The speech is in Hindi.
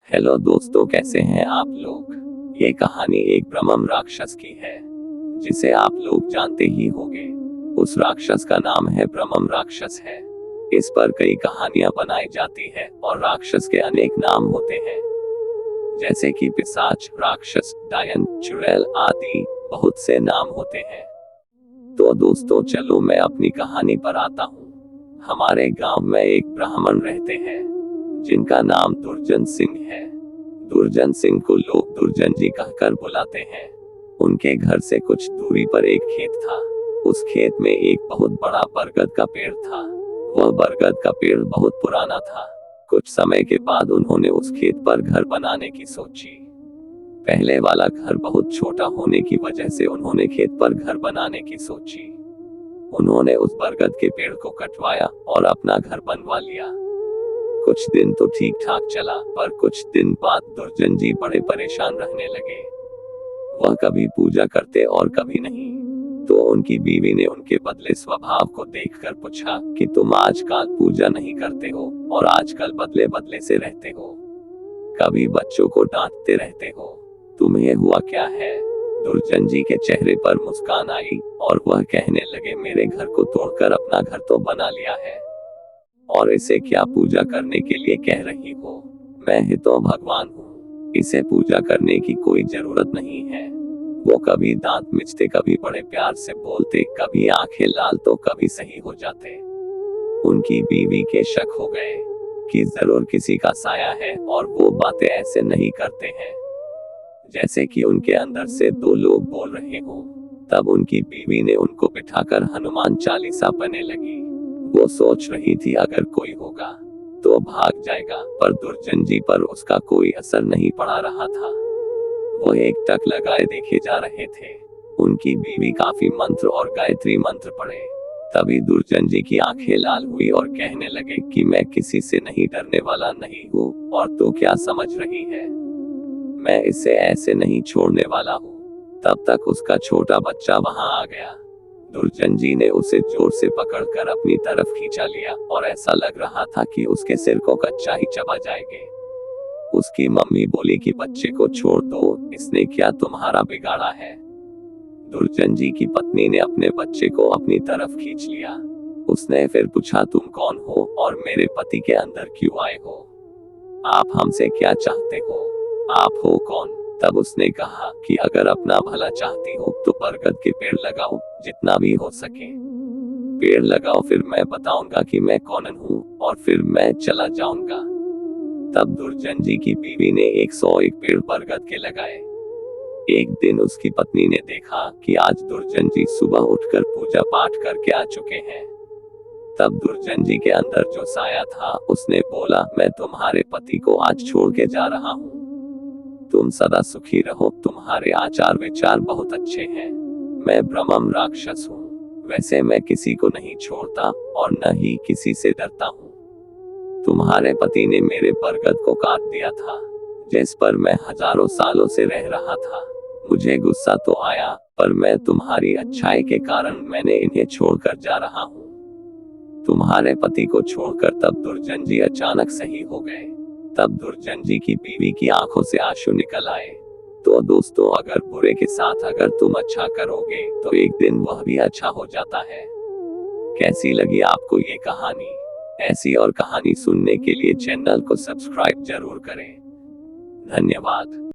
हेलो दोस्तों, कैसे हैं आप लोग। ये कहानी एक ब्रह्मम राक्षस की है जिसे आप लोग जानते ही होंगे। उस राक्षस का नाम है ब्रह्मम राक्षस है। इस पर कई कहानियां बनाई जाती है और राक्षस के अनेक नाम होते हैं, जैसे कि पिशाच, राक्षस, डायन, चुड़ैल आदि बहुत से नाम होते हैं। तो दोस्तों चलो मैं अपनी कहानी पर आता हूँ। हमारे गांव में एक ब्राह्मण रहते हैं जिनका नाम दुर्जन सिंह है। दुर्जन सिंह को लोग दुर्जन जी कहकर बुलाते हैं। उनके घर से कुछ दूरी पर एक खेत था। उस खेत में एक बहुत बड़ा बरगद का पेड़ था। वह बरगद का पेड़ बहुत पुराना था। कुछ समय के बाद उन्होंने उस खेत पर घर बनाने की सोची। पहले वाला घर बहुत छोटा होने की वजह से उन्होंने खेत पर घर बनाने की सोची। उन्होंने उस बरगद के पेड़ को कटवाया और अपना घर बनवा लिया। कुछ दिन तो ठीक ठाक चला, पर कुछ दिन बाद दुर्जन जी बड़े परेशान रहने लगे। वह कभी पूजा करते और कभी नहीं। तो उनकी बीवी ने उनके बदले स्वभाव को देखकर पूछा कि तुम आजकल पूजा नहीं करते हो और आजकल बदले बदले से रहते हो। कभी बच्चों को डांटते रहते हो, तुम्हें हुआ क्या है। दुर्जन जी के चेहरे पर मुस्कान आई और वह कहने लगे, मेरे घर को तोड़कर अपना घर तो बना लिया है और इसे क्या पूजा करने के लिए कह रही हो। मैं ही तो भगवान हूँ, इसे पूजा करने की कोई जरूरत नहीं है। वो कभी दांत मिचते, कभी बड़े प्यार से बोलते, कभी आंखें लाल तो कभी सही हो जाते। उनकी बीवी के शक हो गए कि जरूर किसी का साया है और वो बातें ऐसे नहीं करते हैं जैसे कि उनके अंदर से दो लोग बोल रहे हो। तब उनकी बीवी ने उनको बिठाकर हनुमान चालीसा पढ़ने लगी। वो सोच रही थी अगर कोई होगा तो भाग जाएगा, पर दुर्जन जी पर उसका कोई असर नहीं पड़ा रहा था। वो एक टक लगाए देखे जा रहे थे। उनकी बीवी काफी मंत्र और गायत्री मंत्र पढ़े। तभी दुर्जन जी की आंखें लाल हुई और कहने लगे कि मैं किसी से नहीं डरने वाला नहीं हूँ, और तो क्या समझ रही है, मैं इसे ऐसे नहीं छोड़ने वाला हूँ। तब तक उसका छोटा बच्चा वहां आ गया। दुर्जन जी ने उसे जोर से पकड़कर अपनी तरफ खींचा लिया और ऐसा लग रहा था कि उसके सिर को कच्चा ही चबा जाएंगे। उसकी मम्मी बोली कि बच्चे को छोड़ दो, इसने क्या तुम्हारा बिगाड़ा है। दुर्जन जी की पत्नी ने अपने बच्चे को अपनी तरफ खींच लिया। उसने फिर पूछा, तुम कौन हो और मेरे पति के अंदर क्यों आए हो। आप हमसे क्या चाहते हो, आप हो कौन। तब उसने कहा कि अगर अपना भला चाहती हो तो बरगद के पेड़ लगाओ, जितना भी हो सके पेड़ लगाओ, फिर मैं बताऊंगा कि मैं कौन हूँ और फिर मैं चला जाऊंगा। तब दुर्जन जी की बीवी ने 101 पेड़ बरगद के लगाए। एक दिन उसकी पत्नी ने देखा कि आज दुर्जन जी सुबह उठकर पूजा पाठ करके आ चुके हैं। तब दुर्जन जी के अंदर जो साया था उसने बोला, मैं तुम्हारे पति को आज छोड़ के जा रहा हूँ। तुम सदा सुखी रहो, तुम्हारे आचार विचार बहुत अच्छे हैं। मैं ब्रह्मम राक्षस हूँ। वैसे मैं किसी को नहीं छोड़ता और न ही किसी से डरता हूँ। तुम्हारे पति ने मेरे बरगद को काट दिया था, जिस पर मैं हजारों सालों से रह रहा था। मुझे गुस्सा तो आया, पर मैं तुम्हारी अच्छाई के कारण मैंने इन्हें छोड़कर जा रहा हूँ। तुम्हारे पति को छोड़कर तब दुर्जन जी अचानक सही हो गए। तब दुर्जन जी की बीवी की आंखों से आंसू निकल आए। तो दोस्तों, अगर बुरे के साथ अगर तुम अच्छा करोगे तो एक दिन वह भी अच्छा हो जाता है। कैसी लगी आपको ये कहानी। ऐसी और कहानी सुनने के लिए चैनल को सब्सक्राइब जरूर करें। धन्यवाद।